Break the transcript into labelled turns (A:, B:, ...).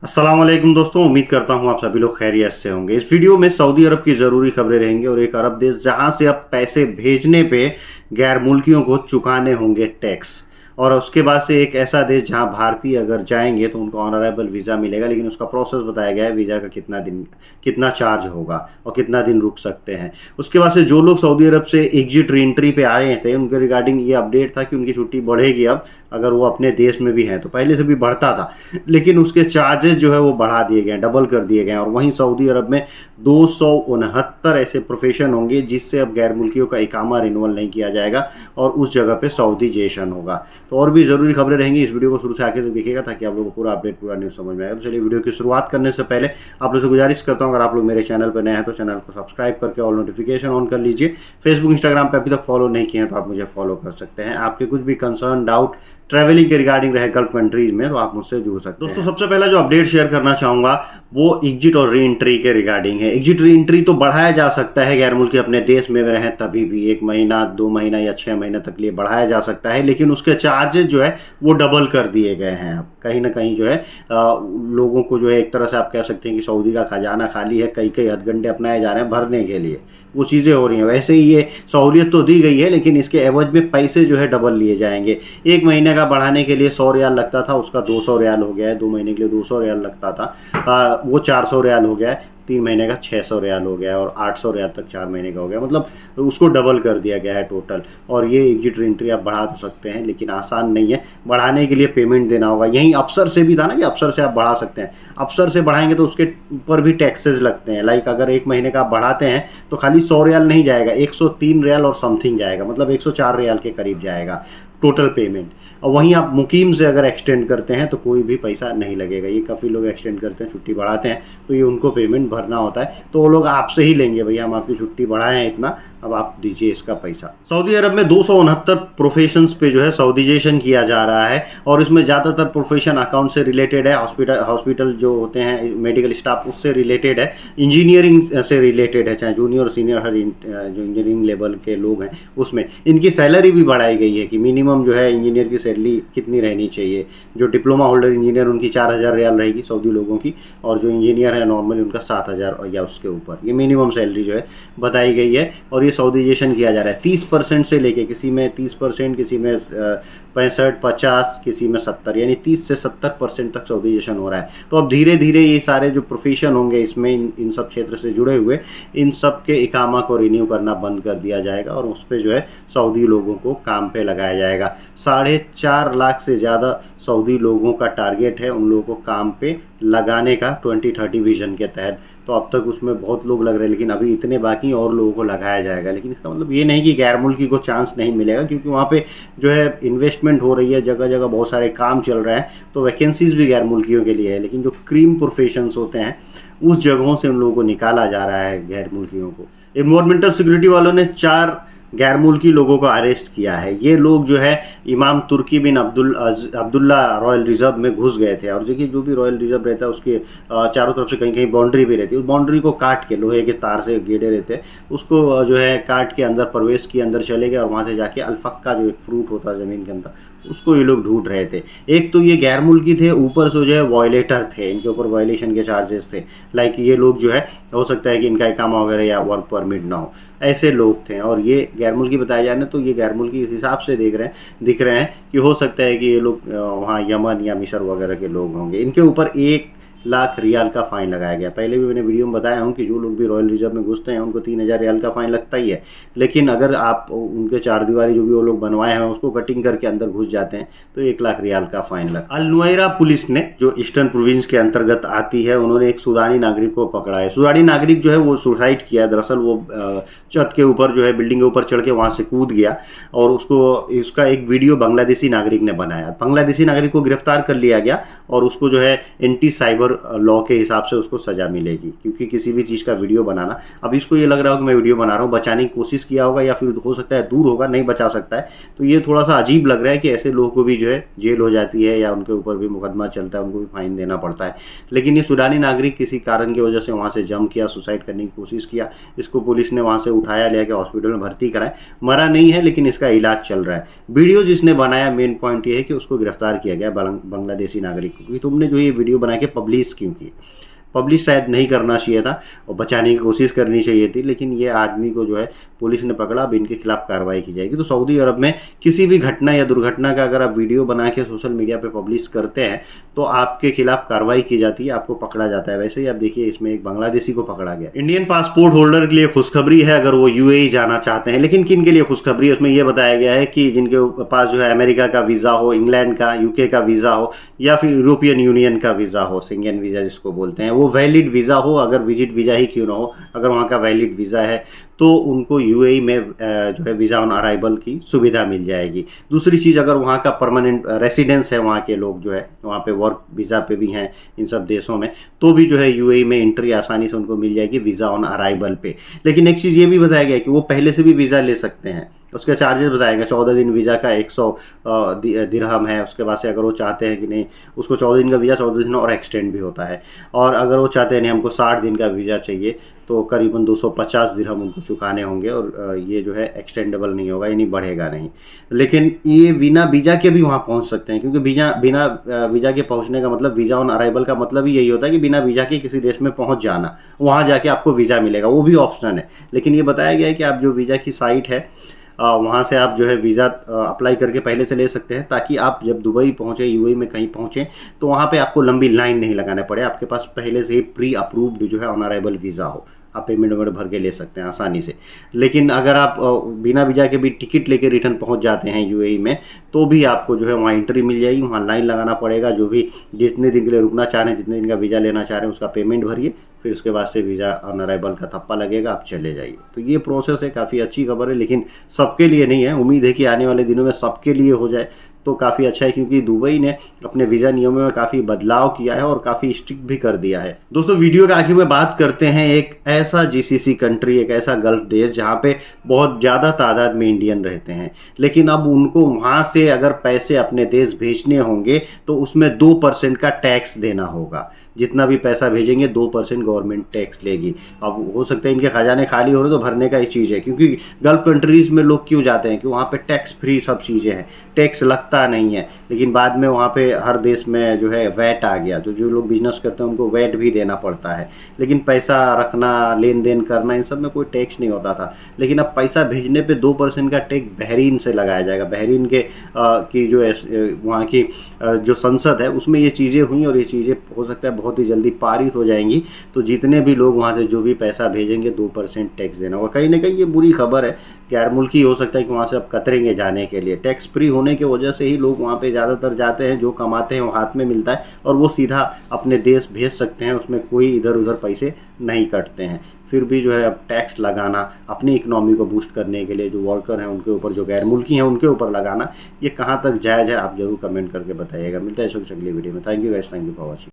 A: अस्सलाम वालेकुम दोस्तों, उम्मीद करता हूं आप सभी लोग खैरियत से होंगे। इस वीडियो में सऊदी अरब की ज़रूरी खबरें रहेंगी और एक अरब देश जहां से अब पैसे भेजने पे गैर मुल्कियों को चुकाने होंगे टैक्स, और उसके बाद से एक ऐसा देश जहां भारतीय अगर जाएंगे तो उनको ऑनरेबल वीज़ा मिलेगा, लेकिन उसका प्रोसेस बताया गया है वीज़ा का कितना चार्ज होगा और कितना दिन रुक सकते हैं। उसके बाद से जो लोग सऊदी अरब से एग्जिट री एंट्री पे आए थे उनके रिगार्डिंग ये अपडेट था कि उनकी छुट्टी बढ़ेगी अब, अगर वो अपने देश में भी हैं तो। पहले से भी बढ़ता था लेकिन उसके चार्जेस जो है वो बढ़ा दिए गए, डबल कर दिए गए। और वहीं सऊदी अरब में 269 ऐसे प्रोफेशन होंगे जिससे अब गैर मुल्कियों का इकामा रिन्यूअल नहीं किया जाएगा और उस जगह पे सऊदीजेशन होगा। तो और भी ज़रूरी खबरें रहेंगी, इस वीडियो को शुरू से आखिर तक देखिएगा ताकि आप लोगों को पूरा अपडेट, पूरा न्यूज़ समझ में आएगा। तो चलिए वीडियो की शुरुआत करने से पहले आप लोगों से गुजारिश करता हूँ, अगर आप लोग मेरे चैनल पर नए हैं तो चैनल को सब्सक्राइब करके ऑल नोटिफिकेशन ऑन कर लीजिए। फेसबुक इंस्टाग्राम पर अभी तक फॉलो नहीं किए हैं तो आप मुझे फॉलो कर सकते हैं। आपके कुछ भी कंसर्न, डाउट ट्रैवलिंग के रिगार्डिंग रहे गल्फ कंट्रीज में तो आप मुझसे जुड़ सकते हैं। दोस्तों सबसे पहला जो अपडेट शेयर करना चाहूँगा वो एग्जिट और री एंट्री के रिगार्डिंग है। एग्जिट री एंट्री तो बढ़ाया जा सकता है, गैर मुल्की अपने देश में रहें तभी भी 1 महीना, 2 महीना या 6 महीने तक लिए बढ़ाया जा सकता है, लेकिन उसके चार्जेस जो है वो डबल कर दिए गए हैं। अब कहीं ना कहीं जो है लोगों को जो है एक तरह से आप कह सकते हैं कि सऊदी का खजाना खाली है, कई कई हथगंडे अपनाए जा रहे हैं भरने के लिए, वो चीज़ें हो रही हैं। वैसे ही ये सहूलियत तो दी गई है लेकिन इसके एवज में पैसे जो है डबल लिए जाएंगे। 1 महीने का बढ़ाने के लिए 100 रियाल लगता था, उसका 200 रियाल हो गया है। 2 महीने के लिए 200 रियाल लगता था, वो 400 रियाल हो गया है। 3 महीने का 600 रियाल हो गया है और 800 रियाल तक 4 महीने का हो गया, मतलब उसको डबल कर दिया गया है टोटल। और ये एग्जिट एंट्री आप बढ़ा तो सकते हैं लेकिन आसान नहीं है, बढ़ाने के लिए पेमेंट देना होगा। यहीं अफसर से भी था ना कि अफसर से आप बढ़ा सकते हैं, अफसर से बढ़ाएंगे तो उसके ऊपर भी टैक्सेस लगते हैं। लाइक अगर 1 महीने का आप बढ़ाते हैं तो खाली 100 रियाल नहीं जाएगा, 103 रियाल और समथिंग जाएगा, मतलब 104 रियाल के करीब जाएगा टोटल पेमेंट। और वहीं आप मुकीम से अगर एक्सटेंड करते हैं तो कोई भी पैसा नहीं लगेगा। ये काफ़ी लोग एक्सटेंड करते हैं, छुट्टी बढ़ाते हैं तो ये उनको पेमेंट भरना होता है, तो वो लोग आपसे ही लेंगे, भैया हम आपकी छुट्टी बढ़ाए हैं इतना, अब आप दीजिए इसका पैसा। सऊदी अरब में 269 प्रोफेशंस पे जो है सऊदीजेशन किया जा रहा है और इसमें ज़्यादातर प्रोफेशन अकाउंट से रिलेटेड है, हॉस्पिटल जो होते हैं, मेडिकल स्टाफ उससे रिलेटेड है, इंजीनियरिंग से रिलेटेड है, चाहे जूनियर सीनियर हर जो इंजीनियरिंग लेवल के लोग हैं उसमें। इनकी सैलरी भी बढ़ाई गई है कि मिनिमम जो है इंजीनियर की सैलरी कितनी रहनी चाहिए। जो डिप्लोमा होल्डर इंजीनियर उनकी 4000 रियाल रहेगी सऊदी लोगों की, और जो इंजीनियर है नॉर्मली उनका 7000 या उसके ऊपर, ये मिनिमम सैलरी जो है बताई गई है। और ये सऊदीजेशन किया जा रहा है 30% से लेके, किसी में 30%, किसी में 65, 50, किसी में 70, यानी 30 से 70% तक सऊदीजेशन हो रहा है। तो अब धीरे धीरे ये सारे जो प्रोफेशन होंगे इसमें इन सब क्षेत्र से जुड़े हुए, इन सब के इकामा को रिन्यू करना बंद कर दिया जाएगा और उस पर जो है सऊदी लोगों को काम पे लगाया जाएगा। 4.5 लाख से ज़्यादा सऊदी लोगों का टारगेट है उन लोगों को काम पे लगाने का 2030 विजन के तहत। तो अब तक उसमें बहुत लोग लग रहे हैं लेकिन अभी इतने बाकी और लोगों को लगाया जाएगा। लेकिन इसका मतलब ये नहीं कि गैर मुल्की को चांस नहीं मिलेगा, क्योंकि वहाँ पे जो है इन्वेस्टमेंट हो रही है, जगह जगह बहुत सारे काम चल रहे हैं, तो वैकेंसीज भी गैर मुल्कियों के लिए है। लेकिन जो क्रीम प्रोफेशंस होते हैं उस जगहों से उन लोगों को निकाला जा रहा है, गैर मुल्कियों को। एनवायरमेंटल सिक्योरिटी वालों ने 4 गैर मुल्की लोगों को अरेस्ट किया है। ये लोग जो है इमाम तुर्की बिन अब्दुल्ला रॉयल रिजर्व में घुस गए थे। और देखिए जो भी रॉयल रिजर्व रहता है उसके चारों तरफ से कहीं कहीं बाउंड्री भी रहती है, उस बाउंड्री को काट के लोहे के तार से गेड़े रहते हैं, उसको जो है काट के अंदर प्रवेश किए, अंदर चले गए और वहाँ से जाके अल्फक्का जो एक फ्रूट होता है ज़मीन के अंदर, उसको ये लोग ढूंढ रहे थे। एक तो ये गैर मुल्की थे, ऊपर से जो है वायलेटर थे, इनके ऊपर वायलेशन के चार्जेस थे। लाइक ये लोग जो है हो सकता है कि इनका इकामा वगैरह या वर्क परमिट ना हो, ऐसे लोग थे। और ये गैर मुल्की बताए जाने तो ये गैर मुल्की इस हिसाब से दिख रहे हैं कि हो सकता है कि ये लोग वहाँ यमन या मिस्र वगैरह के लोग होंगे। इनके ऊपर 1 लाख रियाल का फ़ाइन लगाया गया। पहले भी मैंने वीडियो में बताया हूँ कि जो लोग भी रॉयल रिजर्व में घुसते हैं उनको 3000 रियाल का फ़ाइन लगता ही है, लेकिन अगर आप उनके 4 दीवारी जो भी वो लोग बनवाए हैं उसको कटिंग करके अंदर घुस जाते हैं तो 1 लाख रियाल का फ़ाइन लगता है। अल नुवायरा पुलिस ने, जो ईस्टर्न प्रोविंस के अंतर्गत आती है, उन्होंने एक सूडानी नागरिक को पकड़ा है। सूडानी नागरिक जो है वो सुसाइड किया। दरअसल वो छत के ऊपर जो है, बिल्डिंग के ऊपर चढ़ के वहाँ से कूद गया और उसका एक वीडियो बांग्लादेशी नागरिक ने बनाया। बांग्लादेशी नागरिक को गिरफ्तार कर लिया गया और उसको जो है एंटी साइबर लॉ के हिसाब से उसको सज़ा मिलेगी, क्योंकि किसी भी चीज़ का वीडियो बनाना, अब इसको ये लग रहा हो कि मैं वीडियो बना रहा हूँ, बचाने की कोशिश किया होगा या फिर हो सकता है दूर होगा, नहीं बचा सकता है, तो ये थोड़ा सा अजीब लग रहा है कि ऐसे लोगों को भी जो है जेल हो जाती है या उनके ऊपर भी मुकदमा चलता है, उनको भी फाइन देना पड़ता है। लेकिन ये सूडानी नागरिक किसी कारण की वजह से वहाँ से जंप किया, सुसाइड करने की कोशिश किया, इसको पुलिस ने वहाँ से उठाया, ले के हॉस्पिटल में भर्ती कराया। मरा नहीं है लेकिन इसका इलाज चल रहा है। वीडियो जिसने बनाया, मेन पॉइंट ये है कि उसको गिरफ्तार किया गया, बांग्लादेशी नागरिक को, कि तुमने जो ये वीडियो बना के पब्लिश पब्लिश क्यों की? पब्लिश शायद नहीं करना चाहिए था और बचाने की कोशिश करनी चाहिए थी, लेकिन ये आदमी को जो है पुलिस ने पकड़ा, अब इनके खिलाफ कार्रवाई की जाएगी। तो सऊदी अरब में किसी भी घटना या दुर्घटना का अगर आप वीडियो बना के सोशल मीडिया पे पब्लिश करते हैं तो आपके खिलाफ कार्रवाई की जाती है, आपको पकड़ा जाता है। वैसे ही आप देखिए इसमें एक बांग्लादेशी को पकड़ा गया। इंडियन पासपोर्ट होल्डर के लिए खुशखबरी है अगर वो यूएई जाना चाहते हैं, लेकिन किन के लिए खुशखबरी है उसमें यह बताया गया है कि जिनके पास जो है अमेरिका का वीज़ा हो, इंग्लैंड का, यूके का वीज़ा हो या फिर यूरोपियन यूनियन का वीज़ा हो, शेंगेन वीज़ा जिसको बोलते हैं, वो वैलिड वीज़ा हो, अगर विजिट वीज़ा ही क्यों ना हो, अगर वहाँ का वैलिड वीज़ा है तो उनको यूएई में जो है वीज़ा ऑन अराइवल की सुविधा मिल जाएगी। दूसरी चीज़, अगर वहाँ का परमानेंट रेसिडेंस है, वहाँ के लोग जो है वहाँ पे वर्क वीज़ा पे भी हैं इन सब देशों में, तो भी जो है यूएई में एंट्री आसानी से उनको मिल जाएगी वीज़ा ऑन अराइवल पे। लेकिन एक चीज़ ये भी बताया गया है कि वो पहले से भी वीज़ा ले सकते हैं। उसके चार्जेस बताएंगे, 14 दिन वीज़ा का 100 दिरहम है। उसके बाद से अगर वो चाहते हैं कि नहीं उसको 14 दिन का वीज़ा 14 दिन और एक्सटेंड भी होता है, और अगर वो चाहते हैं नहीं हमको 60 दिन का वीज़ा चाहिए तो करीबन 250 दिरहम उनको चुकाने होंगे, और ये जो है एक्सटेंडेबल नहीं होगा, यानी बढ़ेगा नहीं। लेकिन ये बिना वीज़ा के भी वहाँ पहुँच सकते हैं, क्योंकि बिना वीज़ा के पहुँचने का मतलब, वीज़ा ऑन अराइवल का मतलब ही यही होता है कि बिना वीज़ा के किसी देश में पहुँच जाना, वहाँ जाके आपको वीज़ा मिलेगा, वो भी ऑप्शन है। लेकिन ये बताया गया है कि आप जो वीज़ा की साइट है वहाँ से आप जो है वीज़ा अप्लाई करके पहले से ले सकते हैं, ताकि आप जब दुबई पहुँचे, यूएई में कहीं पहुँचे, तो वहाँ पे आपको लंबी लाइन नहीं लगाना पड़े, आपके पास पहले से ही प्री अप्रूव्ड जो है ऑन अराइवल वीज़ा हो, आप पेमेंट वेमेंट भर के ले सकते हैं आसानी से। लेकिन अगर आप बिना वीज़ा के भी टिकट लेके रिटर्न पहुंच जाते हैं यूएई में, तो भी आपको जो है वहाँ एंट्री मिल जाएगी, वहाँ लाइन लगाना पड़ेगा। जो भी जितने दिन के लिए रुकना चाह रहे हैं, जितने दिन का वीज़ा लेना चाह रहे हैं, उसका पेमेंट भरिए, फिर उसके बाद से वीज़ा ऑन अराइवल का थप्पा लगेगा, आप चले जाइए। तो ये प्रोसेस है, काफ़ी अच्छी खबर है, लेकिन सबके लिए नहीं है। उम्मीद है कि आने वाले दिनों में सबके लिए हो जाए तो काफ़ी अच्छा है, क्योंकि दुबई ने अपने वीज़ा नियमों में काफ़ी बदलाव किया है और काफ़ी स्ट्रिक्ट भी कर दिया है। दोस्तों, वीडियो के आखिर में बात करते हैं एक ऐसा जीसीसी कंट्री, एक ऐसा गल्फ देश जहाँ पे बहुत ज़्यादा तादाद में इंडियन रहते हैं, लेकिन अब उनको वहाँ से अगर पैसे अपने देश भेजने होंगे तो उसमें 2% का टैक्स देना होगा। जितना भी पैसा भेजेंगे 2% गवर्नमेंट टैक्स लेगी। अब हो सकता है इनके खजाने खाली हो रहे तो भरने का ही चीज़ है, क्योंकि गल्फ कंट्रीज़ में लोग क्यों जाते हैं कि वहाँ पे टैक्स फ्री सब चीज़ें हैं, टैक्स लगता नहीं है। लेकिन बाद में वहाँ पे हर देश में जो है वैट आ गया, तो जो लोग बिजनेस करते हैं उनको वैट भी देना पड़ता है। लेकिन पैसा रखना, लेन देन करना, इन सब में कोई टैक्स नहीं होता था। लेकिन अब पैसा भेजने पे 2% का टैक्स बहरीन से लगाया जाएगा। बहरीन के की जो वहाँ की जो संसद है उसमें ये चीज़ें हुई, और ये चीज़ें हो सकता है बहुत ही जल्दी पारित हो जाएंगी। तो जितने भी लोग वहाँ से जो भी पैसा भेजेंगे 2% टैक्स देना होगा। कहीं ना कहीं ये बुरी खबर है, गैर मुल्की हो सकता है कि वहाँ से अब कतरेंगे जाने के लिए। टैक्स फ्री होने की वजह से ही लोग वहाँ पे ज़्यादातर जाते हैं, जो कमाते हैं वो हाथ में मिलता है और वो सीधा अपने देश भेज सकते हैं, उसमें कोई इधर उधर पैसे नहीं कटते हैं। फिर भी जो है अब टैक्स लगाना अपनी इकनॉमी को बूस्ट करने के लिए जो वर्कर हैं उनके ऊपर, जो गैर मुल्की हैं उनके ऊपर लगाना, ये कहाँ तक जायज़ है आप जरूर कमेंट करके बताइएगा। मिलता है अगली वीडियो में। Thank you guys, thank you for watching.